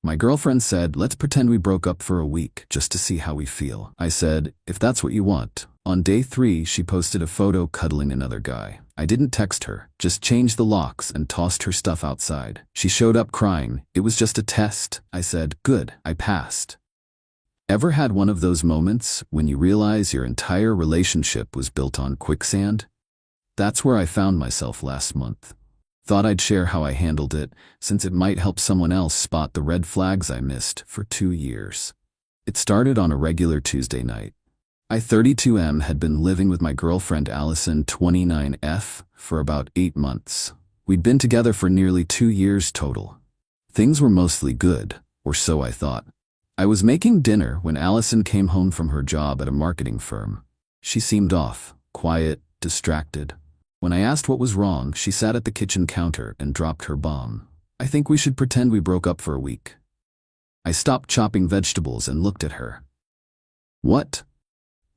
My girlfriend said, let's pretend we broke up for a week just to see how we feel. I said, if that's what you want. On day 3, she posted a photo cuddling another guy. I didn't text her, just changed the locks and tossed her stuff outside. She showed up crying. It was just a test. I said, good, I passed. Ever had one of those moments when you realize your entire relationship was built on quicksand? That's where I found myself last month. Thought I'd share how I handled it, since it might help someone else spot the red flags I missed for 2 years. It started on a regular Tuesday night. I, 32M, had been living with my girlfriend Allison, 29F, for about 8 months. We'd been together for nearly 2 years total. Things were mostly good, or so I thought. I was making dinner when Allison came home from her job at a marketing firm. She seemed off, quiet, distracted. When I asked what was wrong, she sat at the kitchen counter and dropped her bomb. I think we should pretend we broke up for a week. I stopped chopping vegetables and looked at her. What?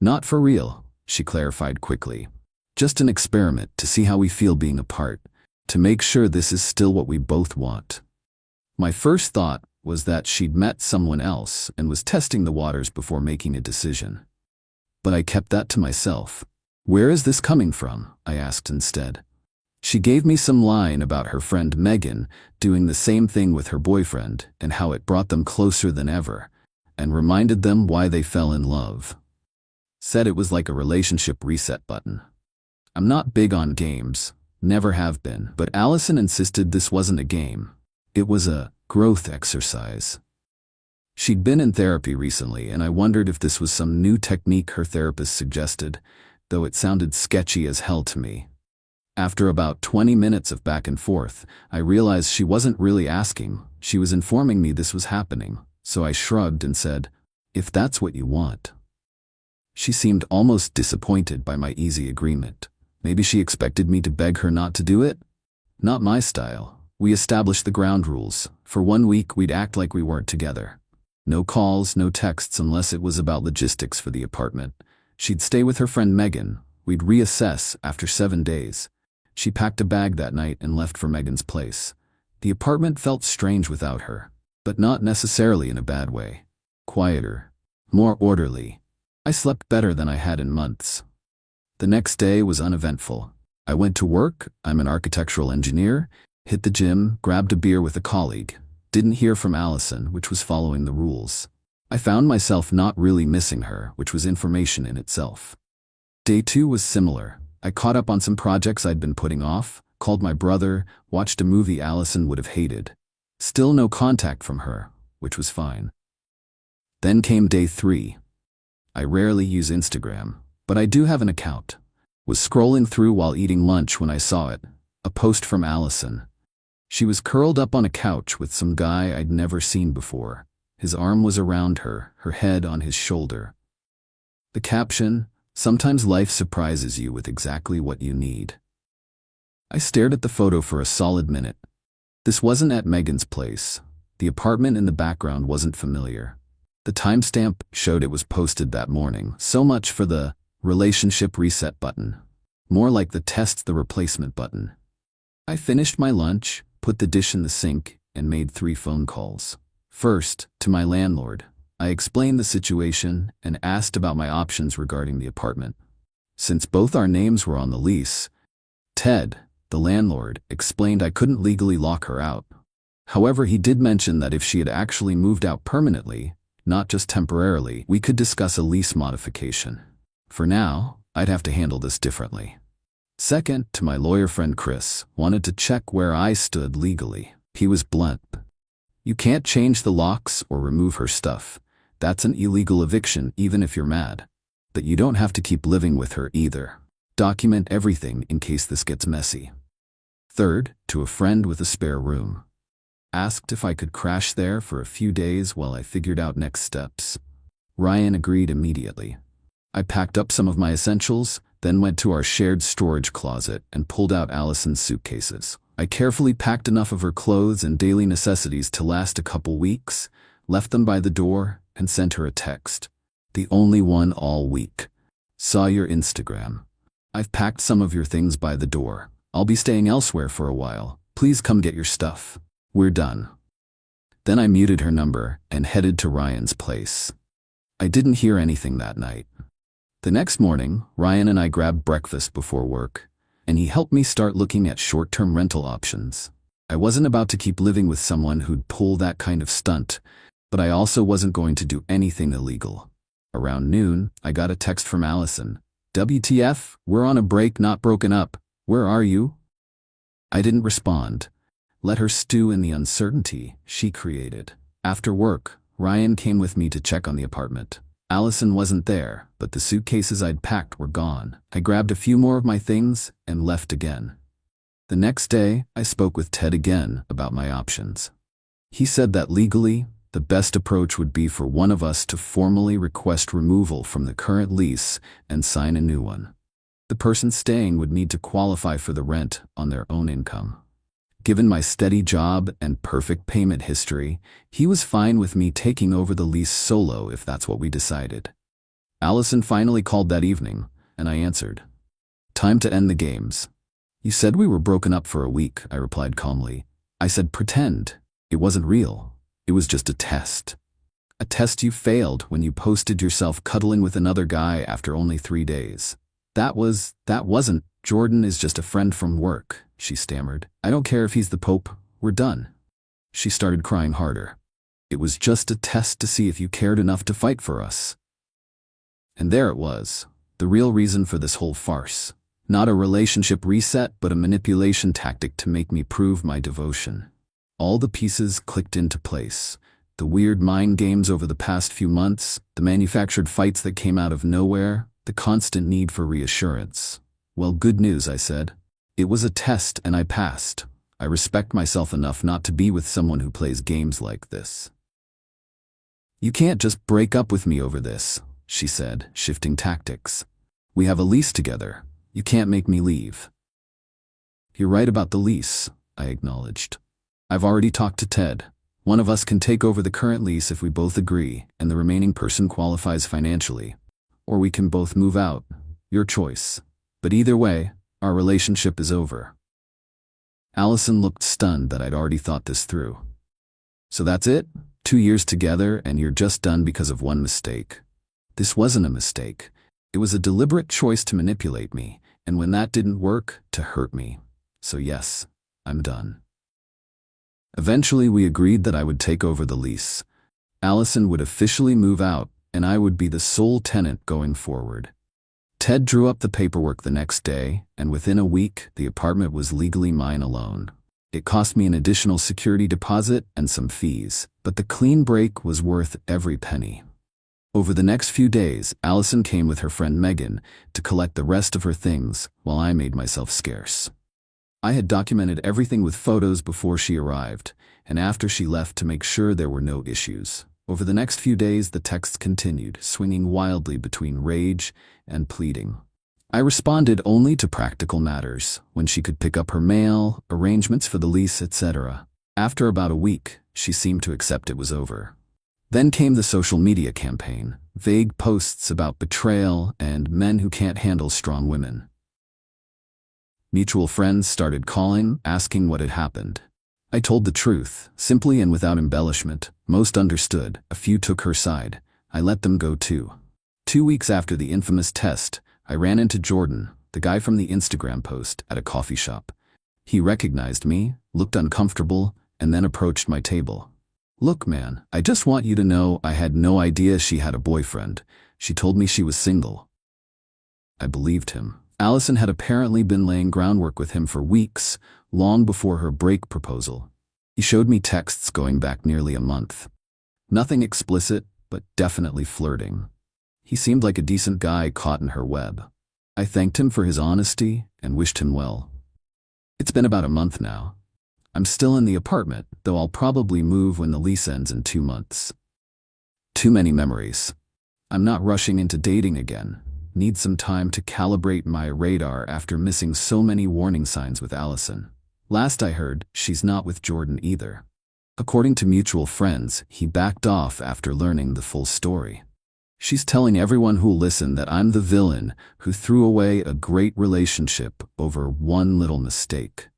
Not for real, she clarified quickly. Just an experiment to see how we feel being apart, to make sure this is still what we both want. My first thought was that she'd met someone else and was testing the waters before making a decision. But I kept that to myself. Where is this coming from? I asked instead. She gave me some line about her friend Megan doing the same thing with her boyfriend and how it brought them closer than ever, and reminded them why they fell in love. Said it was like a relationship reset button. I'm not big on games, never have been, but Allison insisted this wasn't a game. It was a growth exercise. She'd been in therapy recently, and I wondered if this was some new technique her therapist suggested, though it sounded sketchy as hell to me. After about 20 minutes of back and forth, I realized she wasn't really asking, she was informing me this was happening, so I shrugged and said, if that's what you want. She seemed almost disappointed by my easy agreement. Maybe she expected me to beg her not to do it? Not my style. We established the ground rules. For 1 week, we'd act like we weren't together. No calls, no texts unless it was about logistics for the apartment. She'd stay with her friend Megan. We'd reassess after 7 days. She packed a bag that night and left for Megan's place. The apartment felt strange without her, but not necessarily in a bad way. Quieter, more orderly. I slept better than I had in months. The next day was uneventful. I went to work, I'm an architectural engineer, hit the gym, grabbed a beer with a colleague. Didn't hear from Allison, which was following the rules. I found myself not really missing her, which was information in itself. Day 2 was similar. I caught up on some projects I'd been putting off, called my brother, watched a movie Allison would have hated. Still no contact from her, which was fine. Then came day 3. I rarely use Instagram, but I do have an account. Was scrolling through while eating lunch when I saw it, a post from Allison. She was curled up on a couch with some guy I'd never seen before. His arm was around her, her head on his shoulder. The caption, sometimes life surprises you with exactly what you need. I stared at the photo for a solid minute. This wasn't at Megan's place. The apartment in the background wasn't familiar. The timestamp showed it was posted that morning. So much for the relationship reset button. More like the test the replacement button. I finished my lunch, put the dish in the sink, and made 3 phone calls. First, to my landlord. I explained the situation and asked about my options regarding the apartment. Since both our names were on the lease, Ted, the landlord, explained I couldn't legally lock her out. However, he did mention that if she had actually moved out permanently, not just temporarily, we could discuss a lease modification. For now, I'd have to handle this differently. Second, to my lawyer friend Chris, wanted to check where I stood legally. He was blunt. You can't change the locks or remove her stuff. That's an illegal eviction even if you're mad. But you don't have to keep living with her either. Document everything in case this gets messy. Third, to a friend with a spare room. Asked if I could crash there for a few days while I figured out next steps. Ryan agreed immediately. I packed up some of my essentials, then went to our shared storage closet and pulled out Allison's suitcases. I carefully packed enough of her clothes and daily necessities to last a couple weeks, left them by the door, and sent her a text. The only one all week. Saw your Instagram. I've packed some of your things by the door. I'll be staying elsewhere for a while. Please come get your stuff. We're done. Then I muted her number and headed to Ryan's place. I didn't hear anything that night. The next morning, Ryan and I grabbed breakfast before work, and he helped me start looking at short-term rental options. I wasn't about to keep living with someone who'd pull that kind of stunt, but I also wasn't going to do anything illegal. Around noon, I got a text from Allison. WTF, we're on a break, not broken up. Where are you? I didn't respond. Let her stew in the uncertainty she created. After work, Ryan came with me to check on the apartment. Allison wasn't there, but the suitcases I'd packed were gone. I grabbed a few more of my things and left again. The next day, I spoke with Ted again about my options. He said that legally, the best approach would be for one of us to formally request removal from the current lease and sign a new one. The person staying would need to qualify for the rent on their own income. Given my steady job and perfect payment history, he was fine with me taking over the lease solo if that's what we decided. Allison finally called that evening, and I answered. Time to end the games. You said we were broken up for a week, I replied calmly. I said pretend. It wasn't real. It was just a test. A test you failed when you posted yourself cuddling with another guy after only 3 days. That wasn't. Jordan is just a friend from work, she stammered. I don't care if he's the Pope. We're done. She started crying harder. It was just a test to see if you cared enough to fight for us. And there it was, the real reason for this whole farce. Not a relationship reset, but a manipulation tactic to make me prove my devotion. All the pieces clicked into place. The weird mind games over the past few months, the manufactured fights that came out of nowhere, the constant need for reassurance. Well, good news, I said. It was a test and I passed. I respect myself enough not to be with someone who plays games like this. You can't just break up with me over this, she said, shifting tactics. We have a lease together. You can't make me leave. You're right about the lease, I acknowledged. I've already talked to Ted. One of us can take over the current lease if we both agree and the remaining person qualifies financially. Or we can both move out. Your choice. But either way, our relationship is over. Allison looked stunned that I'd already thought this through. So that's it? 2 years together and you're just done because of one mistake. This wasn't a mistake. It was a deliberate choice to manipulate me, and when that didn't work, to hurt me. So yes, I'm done. Eventually we agreed that I would take over the lease. Allison would officially move out, and I would be the sole tenant going forward. Ted drew up the paperwork the next day, and within a week, the apartment was legally mine alone. It cost me an additional security deposit and some fees, but the clean break was worth every penny. Over the next few days, Allison came with her friend Megan to collect the rest of her things while I made myself scarce. I had documented everything with photos before she arrived, and after she left to make sure there were no issues. Over the next few days, the texts continued, swinging wildly between rage and pleading. I responded only to practical matters, when she could pick up her mail, arrangements for the lease, etc. After about a week, she seemed to accept it was over. Then came the social media campaign, vague posts about betrayal and men who can't handle strong women. Mutual friends started calling, asking what had happened. I told the truth, simply and without embellishment. Most understood, a few took her side. I let them go too. 2 weeks after the infamous test, I ran into Jordan, the guy from the Instagram post, at a coffee shop. He recognized me, looked uncomfortable, and then approached my table. Look, man, I just want you to know I had no idea she had a boyfriend. She told me she was single. I believed him. Allison had apparently been laying groundwork with him for weeks, long before her break proposal. He showed me texts going back nearly a month. Nothing explicit, but definitely flirting. He seemed like a decent guy caught in her web. I thanked him for his honesty and wished him well. It's been about a month now. I'm still in the apartment, though I'll probably move when the lease ends in 2 months. Too many memories. I'm not rushing into dating again. Need some time to calibrate my radar after missing so many warning signs with Allison. Last I heard, she's not with Jordan either. According to mutual friends, he backed off after learning the full story. She's telling everyone who'll listen that I'm the villain who threw away a great relationship over one little mistake.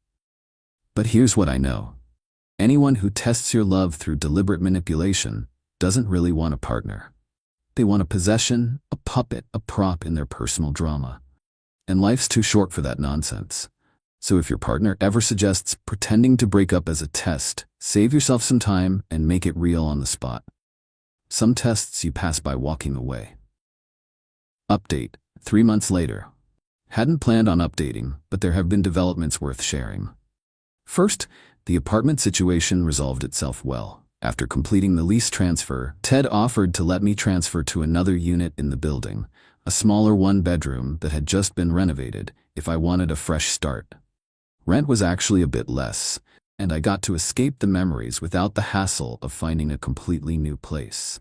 But here's what I know. Anyone who tests your love through deliberate manipulation doesn't really want a partner. They want a possession, a puppet, a prop in their personal drama. And life's too short for that nonsense. So if your partner ever suggests pretending to break up as a test, save yourself some time and make it real on the spot. Some tests you pass by walking away. Update, 3 months later. Hadn't planned on updating, but there have been developments worth sharing. First, the apartment situation resolved itself well. After completing the lease transfer, Ted offered to let me transfer to another unit in the building, a smaller one-bedroom that had just been renovated, if I wanted a fresh start. Rent was actually a bit less, and I got to escape the memories without the hassle of finding a completely new place.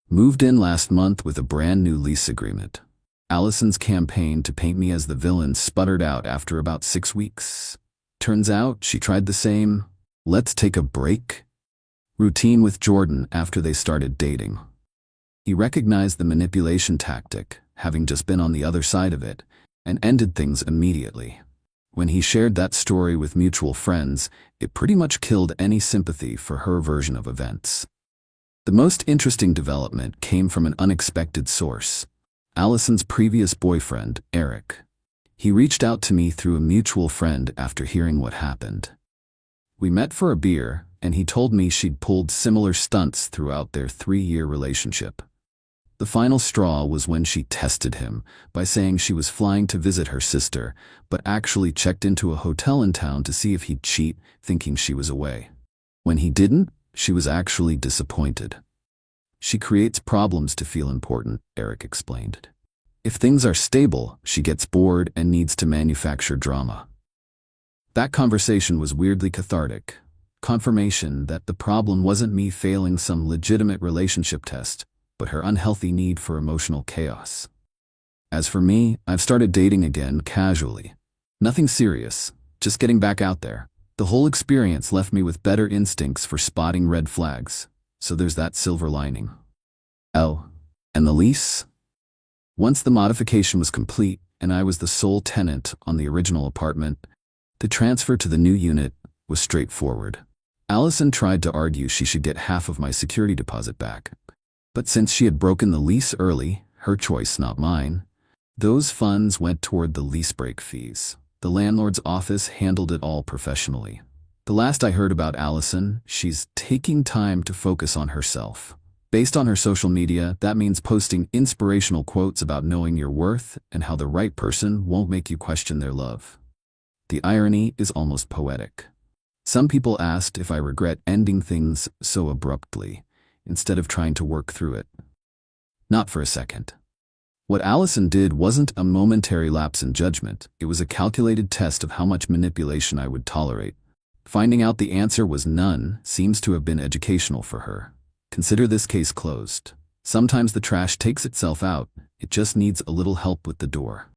Moved in last month with a brand new lease agreement. Allison's campaign to paint me as the villain sputtered out after about 6 weeks. Turns out she tried the same, "let's take a break" routine with Jordan after they started dating. He recognized the manipulation tactic, having just been on the other side of it, and ended things immediately. When he shared that story with mutual friends, it pretty much killed any sympathy for her version of events. The most interesting development came from an unexpected source. Allison's previous boyfriend, Eric. He reached out to me through a mutual friend after hearing what happened. We met for a beer, and he told me she'd pulled similar stunts throughout their 3-year relationship. The final straw was when she tested him by saying she was flying to visit her sister, but actually checked into a hotel in town to see if he'd cheat, thinking she was away. When he didn't, she was actually disappointed. She creates problems to feel important, Eric explained. If things are stable, she gets bored and needs to manufacture drama. That conversation was weirdly cathartic. Confirmation that the problem wasn't me failing some legitimate relationship test, but her unhealthy need for emotional chaos. As for me, I've started dating again casually. Nothing serious, just getting back out there. The whole experience left me with better instincts for spotting red flags, so there's that silver lining. Oh, and the lease? Once the modification was complete and I was the sole tenant on the original apartment, the transfer to the new unit was straightforward. Allison tried to argue she should get half of my security deposit back. But since she had broken the lease early, her choice, not mine, those funds went toward the lease break fees. The landlord's office handled it all professionally. The last I heard about Allison, she's taking time to focus on herself. Based on her social media, that means posting inspirational quotes about knowing your worth and how the right person won't make you question their love. The irony is almost poetic. Some people asked if I regret ending things so abruptly, instead of trying to work through it. Not for a second. What Allison did wasn't a momentary lapse in judgment, it was a calculated test of how much manipulation I would tolerate. Finding out the answer was none seems to have been educational for her. Consider this case closed. Sometimes the trash takes itself out, it just needs a little help with the door.